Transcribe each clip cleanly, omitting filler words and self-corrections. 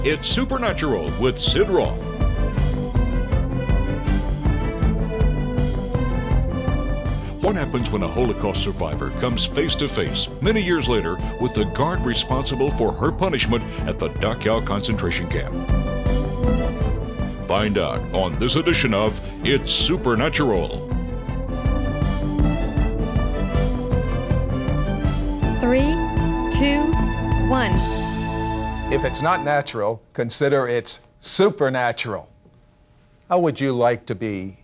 It's Supernatural with Sid Roth. What happens when a Holocaust survivor comes face to face many years later with the guard responsible for her punishment at the Dachau concentration camp? Find out on this edition of It's Supernatural. 3, 2, 1. If it's not natural, consider it's supernatural. How would you like to be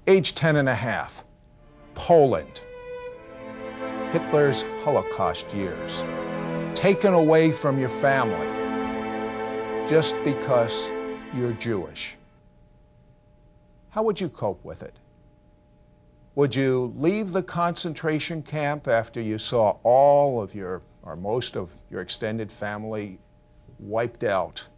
age 10 and a half? Poland. Hitler's Holocaust years. Taken away from your family just because you're Jewish. How would you cope with it? Would you leave the concentration camp after you saw all of your, or most of your extended family wiped out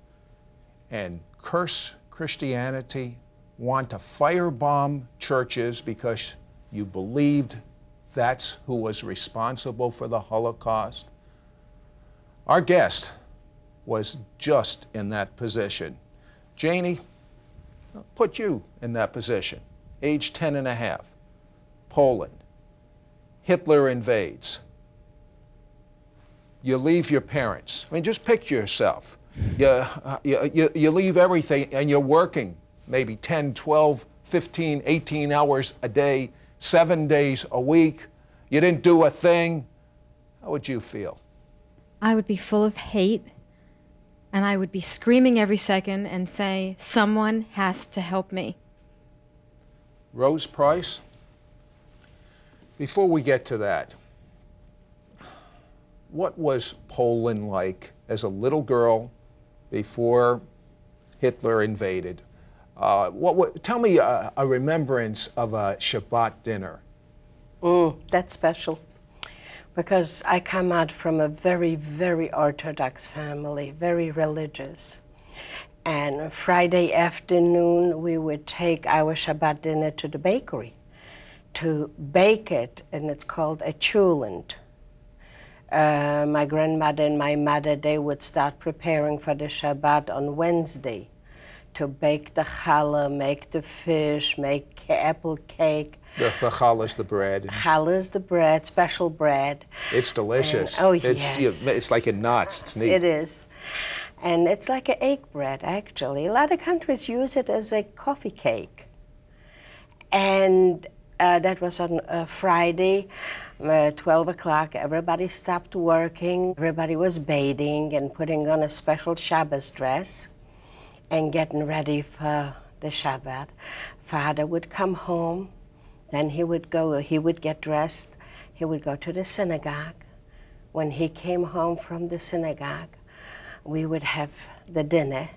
and curse Christianity, want to firebomb churches because you believed that's who was responsible for the Holocaust? Our guest was just in that position. Janie, I'll put you in that position, age 10 and a half, Poland. Hitler invades. You leave your parents. I mean, just picture yourself. You leave everything and you're working maybe 10, 12, 15, 18 hours a day, 7 days a week. You didn't do a thing. How would you feel? I would be full of hate, and I would be screaming every second and say, someone has to help me. Rose Price, before we get to that, what was Poland like as a little girl before Hitler invaded? Tell me a remembrance of a Shabbat dinner. That's special, because I come out from a very, very Orthodox family, very religious. And Friday afternoon, we would take our Shabbat dinner to the bakery to bake it, and it's called a chulent. My grandmother and my mother, they would start preparing for the Shabbat on Wednesday to bake the challah, make the fish, make apple cake. The challah is the bread. Challah is the bread, special bread. It's delicious. And, yes. It's like in knots. It's neat. It is. And it's like an egg bread, actually. A lot of countries use it as a coffee cake. And that was on Friday, 12 o'clock. Everybody stopped working. Everybody was bathing and putting on a special Shabbos dress and getting ready for the Shabbat. Father would come home, then he would get dressed, he would go to the synagogue. When he came home from the synagogue, we would have the dinner.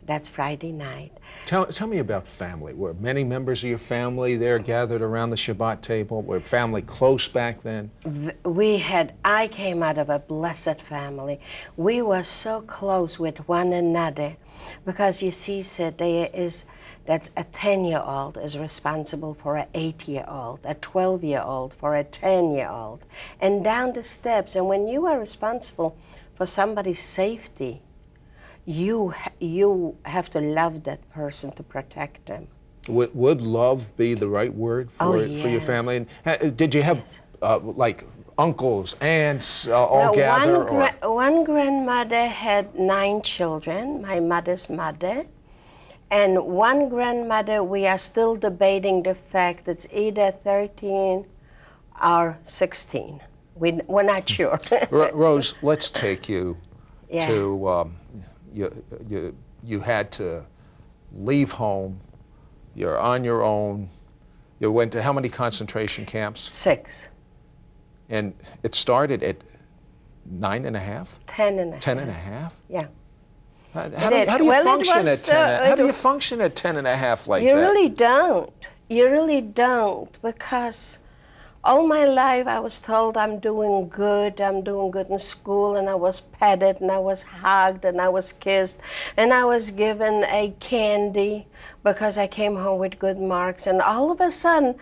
That's Friday night. Tell me about family. Were many members of your family there gathered around the Shabbat table? Were family close back then? I came out of a blessed family. We were so close with one another because you see, Sid, that's a 10-year-old is responsible for an 8-year-old, a 12-year-old for a 10-year-old, and down the steps. And when you are responsible for somebody's safety, you have to love that person to protect them. Would love be the right word for your family? And did you have like uncles, aunts all gather? One grandmother had 9 children, my mother's mother. And one grandmother, we are still debating the fact it's either 13 or 16. We're not sure. Rose, let's take you to, you had to leave home. You're on your own. You went to how many concentration camps? 6. And it started at 9 and a half? 10 and a half. 10 and a half? Yeah. How do you function at 10? How do you function at 10 and a half like that? You really don't. You really don't, because All my life I was told I'm doing good in school, and I was petted, and I was hugged, and I was kissed, and I was given a candy because I came home with good marks. And all of a sudden,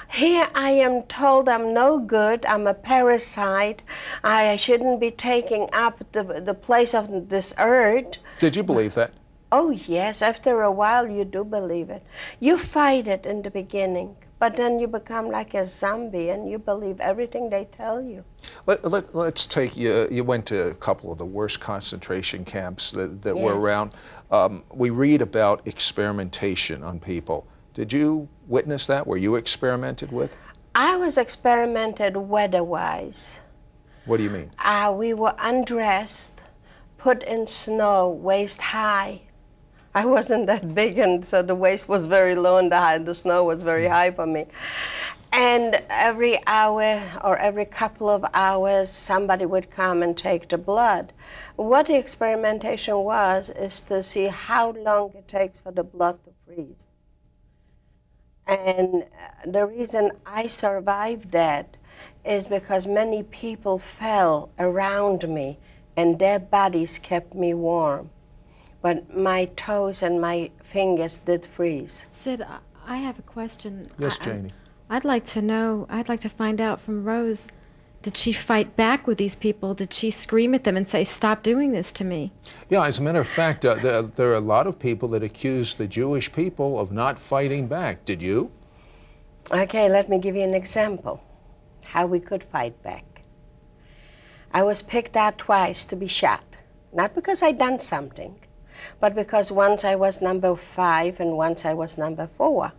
here I am told I'm no good, I'm a parasite, I shouldn't be taking up the place of this earth. Did you believe that? Oh yes, after a while you do believe it. You fight it in the beginning, but then you become like a zombie and you believe everything they tell you. Let's take, you went to a couple of the worst concentration camps that Yes. were around. We read about experimentation on people. Did you witness that? Were you experimented with? I was experimented weather-wise. What do you mean? We were undressed, put in snow, waist high. I wasn't that big, and so the waist was very low and the snow was very high for me. And every hour or every couple of hours, somebody would come and take the blood. What the experimentation was is to see how long it takes for the blood to freeze. And the reason I survived that is because many people fell around me and their bodies kept me warm. But my toes and my fingers did freeze. Sid, I have a question. Yes, Janie. I'd like to know, I'd like to find out from Rose, did she fight back with these people? Did she scream at them and say, stop doing this to me? Yeah, as a matter of fact, there are a lot of people that accuse the Jewish people of not fighting back. Did you? Okay, let me give you an example how we could fight back. I was picked out twice to be shot, not because I done something, but because once I was number 5 and once I was number 4.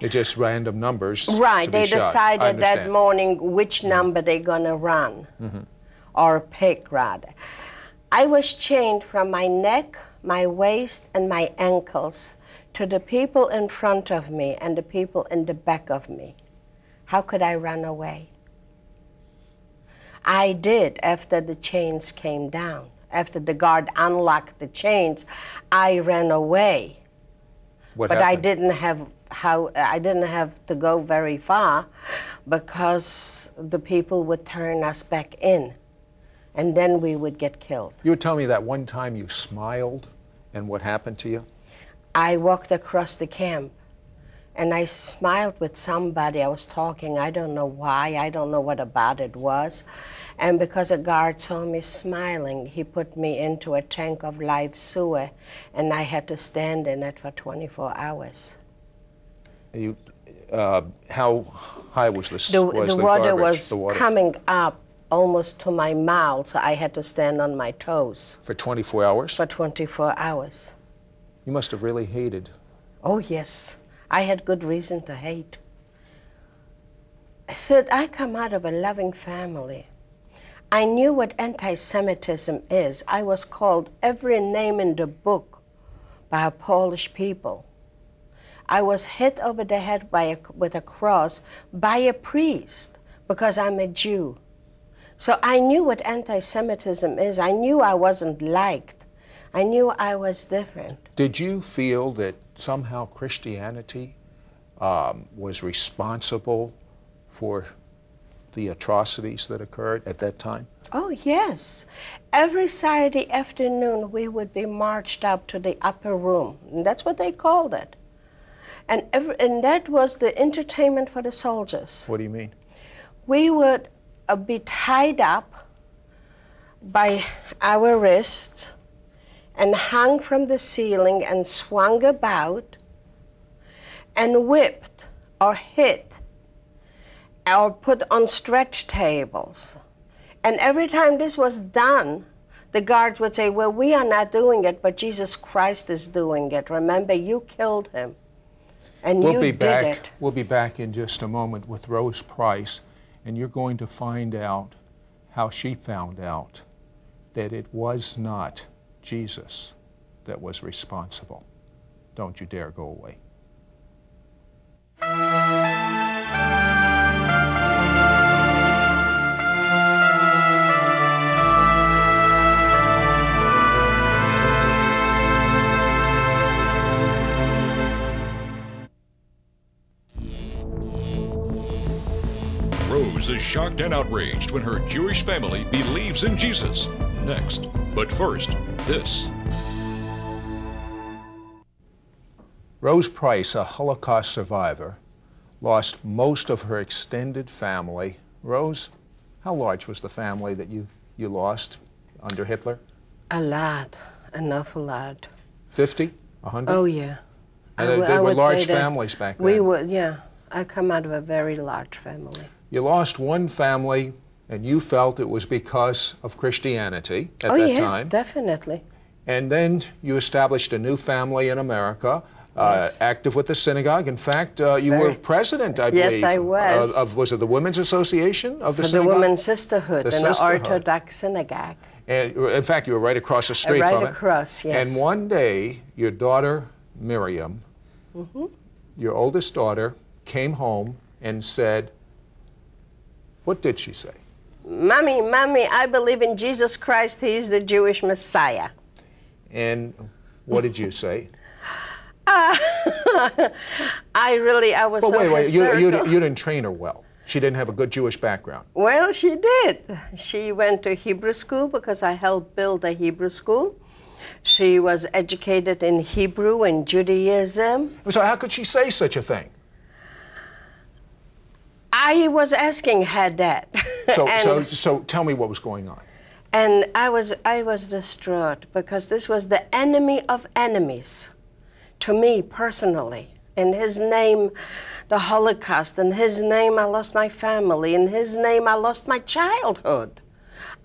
It's just random numbers. Right, to be they shot. I decided that understand. morning which number they're gonna run, or pick rather. I was chained from my neck, my waist, and my ankles to the people in front of me and the people in the back of me. How could I run away? I did after the chains came down. After the guard unlocked the chains, I ran away. What But happened? I didn't have to go very far because the people would turn us back in and then we would get killed. You would tell me that one time you smiled and what happened to you? I walked across the camp and I smiled with somebody. I was talking, I don't know why, I don't know what about it was. And because a guard saw me smiling, he put me into a tank of live sewer and I had to stand in it for 24 hours. You, how high was the The was water garbage? was The water? coming up almost to my mouth, so I had to stand on my toes For 24 hours? for 24 hours. You must have really hated. Oh yes, I had good reason to hate. I said, I come out of a loving family. I knew what anti-Semitism is. I was called every name in the book by Polish people. I was hit over the head with a cross by a priest because I'm a Jew. So I knew what anti-Semitism is. I knew I wasn't liked. I knew I was different. Did you feel that somehow Christianity was responsible for the atrocities that occurred at that time? Oh, yes. Every Saturday afternoon, we would be marched up to the upper room. And that's what they called it. And that was the entertainment for the soldiers. What do you mean? We would be tied up by our wrists and hung from the ceiling and swung about and whipped or hit or put on stretch tables. And every time this was done, the guards would say, well, we are not doing it, but Jesus Christ is doing it. Remember, you killed him. And you did it. We'll be back in just a moment with Rose Price, and you're going to find out how she found out that it was not Jesus that was responsible. Don't you dare go away. shocked and outraged when her Jewish family believes in Jesus. Next. But first, this. Rose Price, a Holocaust survivor, lost most of her extended family. Rose, how large was the family that you lost under Hitler? A lot, an awful lot. 50? 100? Oh, yeah. And they were large families back then. We were, yeah. I come out of a very large family. You lost one family, and you felt it was because of Christianity at that time. Oh, yes, definitely. And then you established a new family in America, Yes. active with the synagogue. In fact, you were president, I believe. Yes, I was. Was it the Women's Association of the synagogue? The Women's Sisterhood The in Sisterhood. the Orthodox synagogue. And in fact, you were right across the street from it. Right across, yes. And one day, your daughter, Miriam, your oldest daughter, came home and said, what did she say? Mommy, I believe in Jesus Christ. He is the Jewish Messiah. And what did you say? I was But so wait, hysterical. you didn't train her well. She didn't have a good Jewish background. Well, she did. She went to Hebrew school because I helped build a Hebrew school. She was educated in Hebrew and Judaism. So how could she say such a thing? I was asking her that. So tell me what was going on. And I was distraught because this was the enemy of enemies to me personally. In his name, the Holocaust. In his name, I lost my family. In his name, I lost my childhood.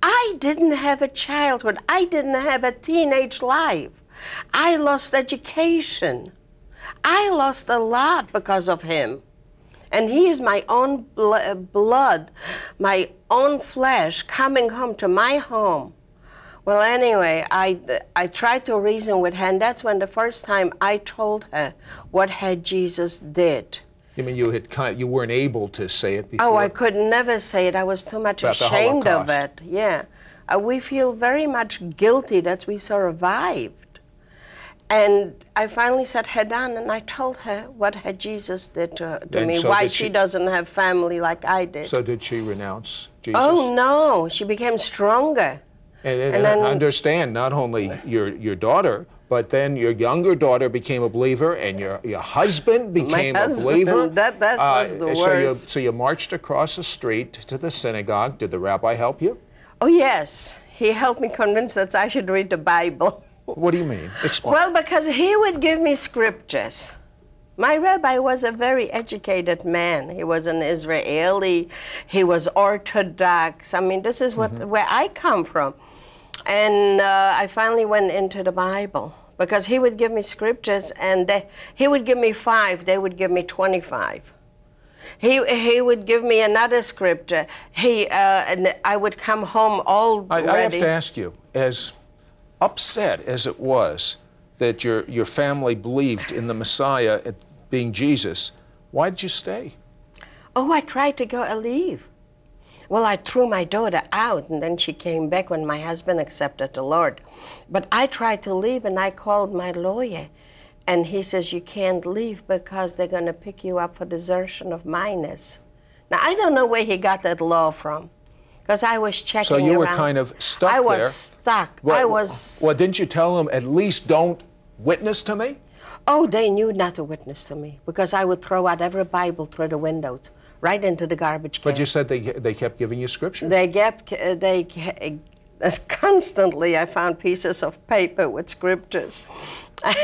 I didn't have a childhood. I didn't have a teenage life. I lost education. I lost a lot because of him. And he is my own blood, my own flesh coming home to my home. Well, anyway, I tried to reason with her, and that's when the first time I told her what her Jesus did. You mean you weren't able to say it before? Oh, I could never say it. I was too much ashamed of it. Yeah. We feel very much guilty that we survived. And I finally sat her down and I told her what her Jesus did to me, so why she doesn't have family like I did. So did she renounce Jesus? Oh, no. She became stronger. And then, understand, not only your daughter, but then your younger daughter became a believer, and your husband became a believer. That was the worst. So you marched across the street to the synagogue. Did the rabbi help you? Oh, yes. He helped me convince that I should read the Bible. What do you mean? Explain. Well, because he would give me scriptures. My rabbi was a very educated man. He was an Israeli. He was Orthodox. I mean, this is where I come from. And I finally went into the Bible because he would give me scriptures, and he would give me 5. They would give me 25. He would give me another scripture. And I would come home all ready. I have to ask you, as upset as it was that your family believed in the Messiah being Jesus, why did you stay? Oh, I tried to leave. Well, I threw my daughter out, and then she came back when my husband accepted the Lord. But I tried to leave, and I called my lawyer, and he says, you can't leave because they're going to pick you up for desertion of minors. Now, I don't know where he got that law from, because I was checking around. So you were kind of stuck there. I was stuck. Well, didn't you tell them, at least don't witness to me? Oh, they knew not to witness to me, because I would throw out every Bible through the windows, right into the garbage can. But you said they kept giving you scriptures? Constantly I found pieces of paper with scriptures,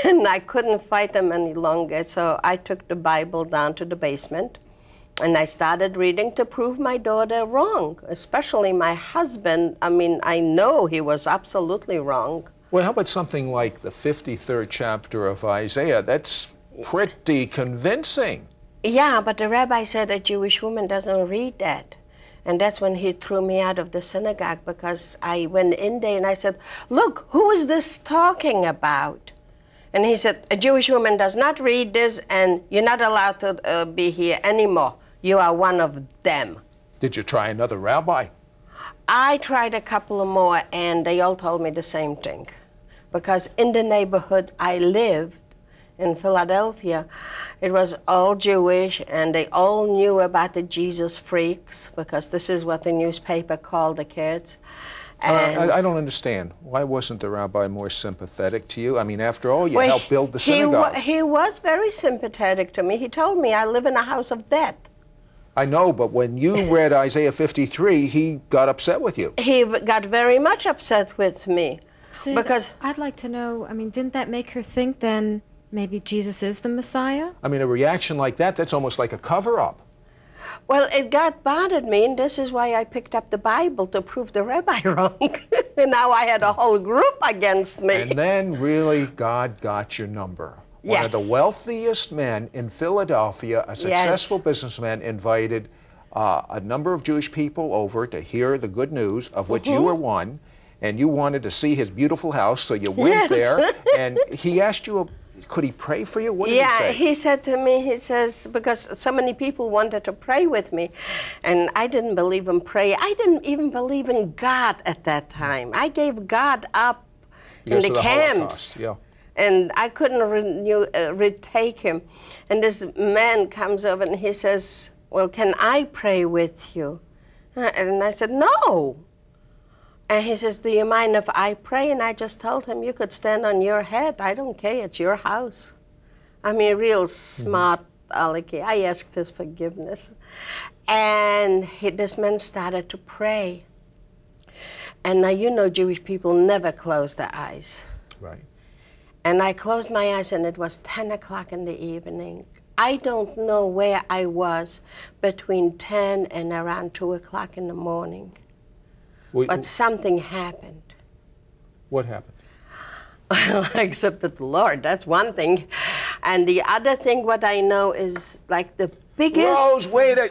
and I couldn't fight them any longer, so I took the Bible down to the basement, and I started reading to prove my daughter wrong, especially my husband. I mean, I know he was absolutely wrong. Well, how about something like the 53rd chapter of Isaiah? That's pretty convincing. Yeah, but the rabbi said a Jewish woman doesn't read that. And that's when he threw me out of the synagogue, because I went in there and I said, look, who is this talking about? And he said, a Jewish woman does not read this, and you're not allowed to be here anymore. You are one of them. Did you try another rabbi? I tried a couple of more, and they all told me the same thing. Because in the neighborhood I lived, in Philadelphia. It was all Jewish, and they all knew about the Jesus freaks, because this is what the newspaper called the kids. And I don't understand. Why wasn't the rabbi more sympathetic to you? I mean, after all, you helped build the synagogue. He was very sympathetic to me. He told me I live in a house of death. I know, but when you read Isaiah 53, he got upset with you. He got very much upset with me. Sid, because I'd like to know, I mean, didn't that make her think then maybe Jesus is the Messiah? I mean, a reaction like that, that's almost like a cover-up. Well, it got bothered me, and this is why I picked up the Bible to prove the rabbi wrong. And now I had a whole group against me. And then really God got your number. One of Yes. the wealthiest men in Philadelphia, a successful businessman, invited a number of Jewish people over to hear the good news, of which you were one, and you wanted to see his beautiful house, so you went there, and he asked you, could he pray for you? What did he say? He said to me, he says, because so many people wanted to pray with me, and I didn't believe in prayer. I didn't even believe in God at that time. I gave God up in the camps. Holocaust, yeah. And I couldn't retake him. And this man comes over and he says, well, can I pray with you? And I said, no. And he says, do you mind if I pray? And I just told him, you could stand on your head. I don't care. It's your house. I mean, real smart alecky. I asked his forgiveness. And this man started to pray. And now, you know, Jewish people never close their eyes. Right. And I closed my eyes, and it was 10 o'clock in the evening. I don't know where I was between 10 and around 2 o'clock in the morning. But something happened. What happened? Well, I accepted the Lord. That's one thing. And the other thing, what I know is like the biggest... Rose, wait a...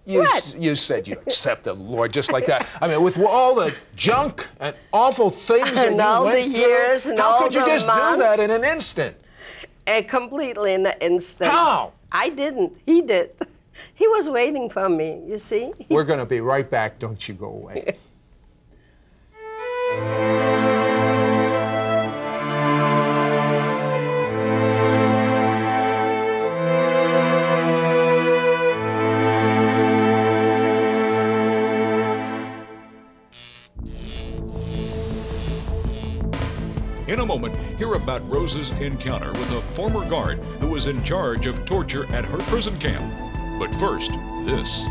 What? You said you accepted the Lord just like that. I mean, with all the junk and awful things that you all went the years through, and how all could you the just do months? that in an instant? Completely in an instant. How? I didn't. He did. He was waiting for me, you see. We're going to be right back. Don't you go away. In a moment, hear about Rose's encounter with a former guard who was in charge of torture at her prison camp. But first, this.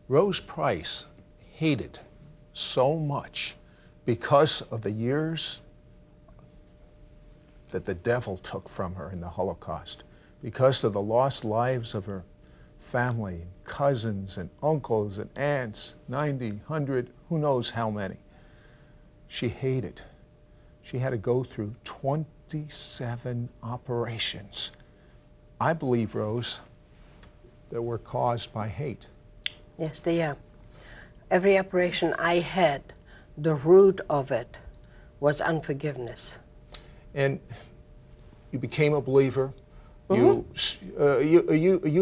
Rose Price hated so much because of the years that the devil took from her in the Holocaust, because of the lost lives of her family, and cousins and uncles and aunts, 90, 100, who knows how many. She hated. She had to go through 27 operations. I believe, Rose, that were caused by hate. Yes, they are. Every operation I had, the root of it was unforgiveness. And you became a believer. You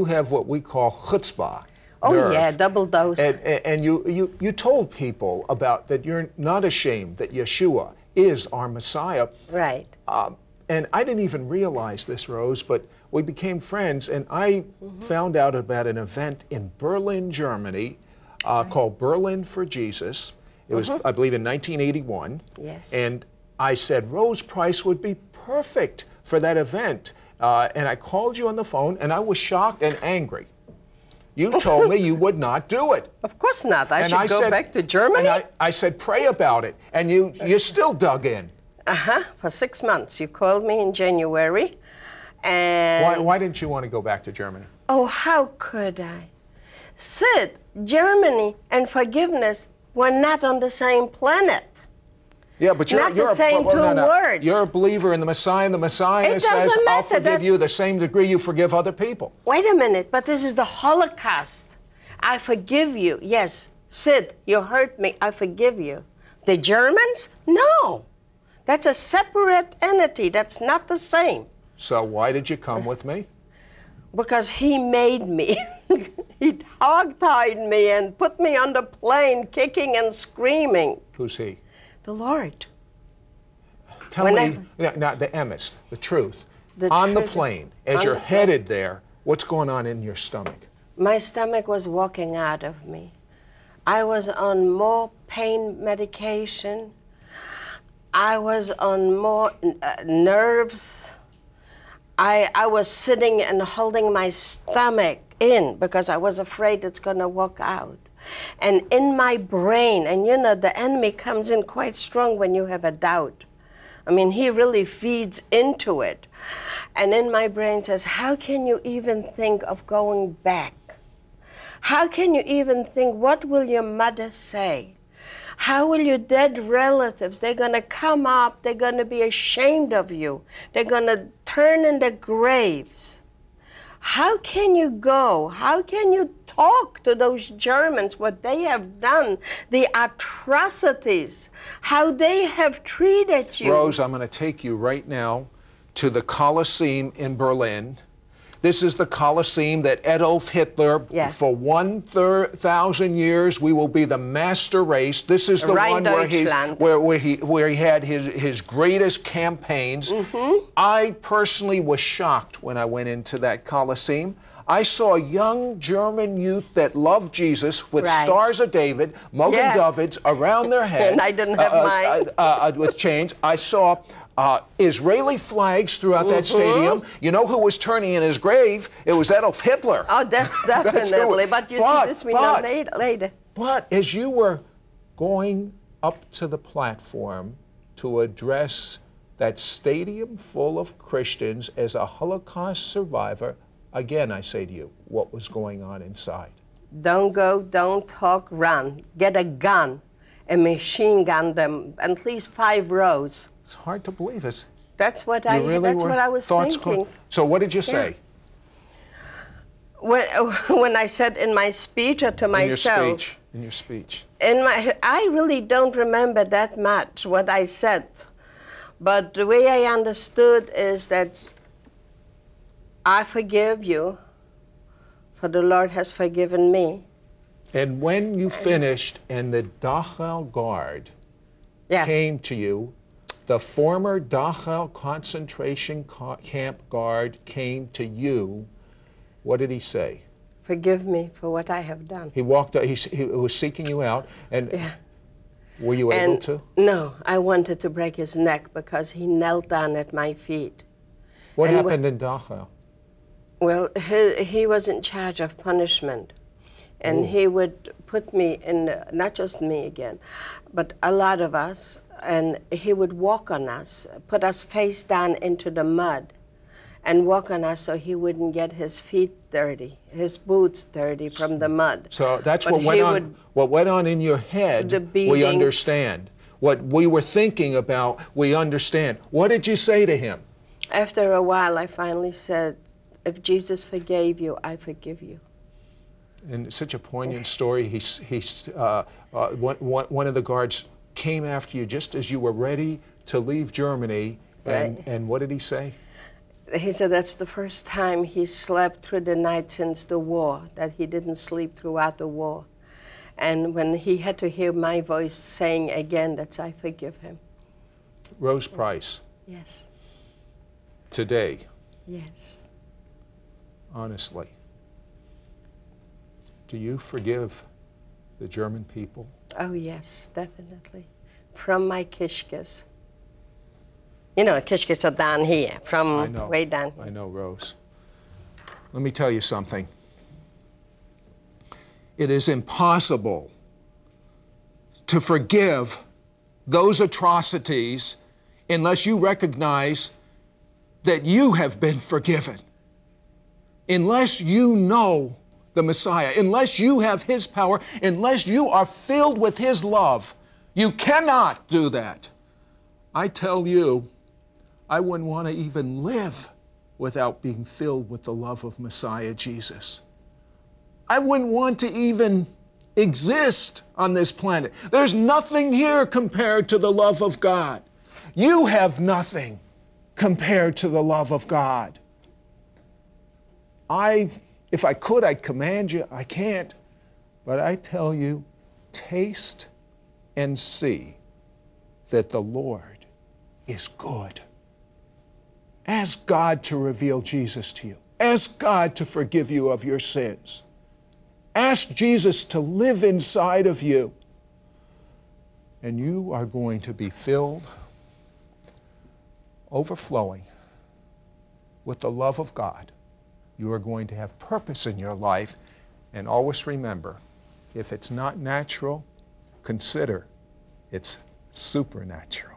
have what we call chutzpah. Oh, nerve. yeah, double dose. And you told people about that you're not ashamed that Yeshua is our Messiah. Right. And I didn't even realize this, Rose, but we became friends, and I found out about an event in Berlin, Germany, called Berlin for Jesus. It was, I believe, in 1981. Yes. And I said, Rose Price would be perfect for that event. And I called you on the phone, and I was shocked and angry. You told me you would not do it. Of course not. I And should go back to Germany. And I said, pray about it. And you still dug in. For 6 months. You called me in January. And Why didn't you want to go back to Germany? oh, how could I? Sid, Germany and forgiveness were not on the same planet. Yeah, but you're Not the same two words. You're a believer in the Messiah, and the Messiah It says, doesn't I'll matter, forgive that- you the same degree you forgive other people. Wait a minute, but this is the Holocaust. I forgive you. Yes, Sid, you hurt me. I forgive you. The Germans? No. That's a separate entity. That's not the same. So why did you come with me? Because he made me. He hog-tied me and put me on the plane kicking and screaming. Who's he? The Lord. Tell me, not the emes, the truth. On the plane, as you're headed there, what's going on in your stomach? My stomach was walking out of me. I was on more pain medication. I was on more nerves. I was sitting and holding my stomach in because I was afraid it's going to walk out. And in my brain, and you know, the enemy comes in quite strong when you have a doubt. I mean, he really feeds into it. And in my brain says, how can you even think of going back? How can you even think, what will your mother say? How will your dead relatives, they're going to come up, they're going to be ashamed of you. They're going to turn in their graves. How can you go? How can you talk to those Germans, what they have done, the atrocities, how they have treated you? Rose, I'm going to take you right now to the Colosseum in Berlin. This is the Colosseum that Adolf Hitler, yes, for 1,000 years, we will be the master race. This is the one where he had his greatest campaigns. Mm-hmm. I personally was shocked when I went into that Colosseum. I saw young German youth that loved Jesus with Stars of David, Mogen Davids around their head. And I didn't have mine. With chains. I saw Israeli flags throughout that stadium. You know who was turning in his grave? It was Adolf Hitler. Oh, that's definitely. But you see this we know later. But as you were going up to the platform to address that stadium full of Christians as a Holocaust survivor, again I say to you, what was going on inside? Don't go, don't talk, run. Get a gun, a machine gun, them at least 5 rows. It's hard to believe it. That's what I was thinking. So what did you say? When I said in my speech or to myself. In your speech. I really don't remember that much what I said. But the way I understood is that I forgive you, for the Lord has forgiven me. And when you finished and the Dachau guard came to you, the former Dachau concentration camp guard came to you, what did he say? Forgive me for what I have done. He walked up, he was seeking you out, and were you able to? No, I wanted to break his neck because he knelt down at my feet. What happened in Dachau? Well, he was in charge of punishment. And he would put me in, not just me again, but a lot of us, and he would walk on us, put us face down into the mud, and walk on us so he wouldn't get his feet dirty, his boots dirty from the mud. So that's what went on in your head, we understand. What we were thinking about, we understand. What did you say to him? After a while, I finally said, if Jesus forgave you, I forgive you. And such a poignant story. One of the guards came after you just as you were ready to leave Germany. And what did he say? He said that's the first time he slept through the night since the war, that he didn't sleep throughout the war. And when he had to hear my voice saying again that I forgive him. Rose Price. Yes. Today. Yes. Honestly. Do you forgive the German people? Oh, yes, definitely. From my kishkas. You know, kishkas are down here, from way down here. I know, Rose. Let me tell you something. It is impossible to forgive those atrocities unless you recognize that you have been forgiven. Unless you know the Messiah, unless you have His power, unless you are filled with His love, you cannot do that. I tell you, I wouldn't want to even live without being filled with the love of Messiah Jesus. I wouldn't want to even exist on this planet. There's nothing here compared to the love of God. You have nothing compared to the love of God. If I could, I'd command you. I can't. But I tell you, taste and see that the Lord is good. Ask God to reveal Jesus to you. Ask God to forgive you of your sins. Ask Jesus to live inside of you. And you are going to be filled, overflowing with the love of God. You are going to have purpose in your life. And always remember, if it's not natural, consider it's supernatural.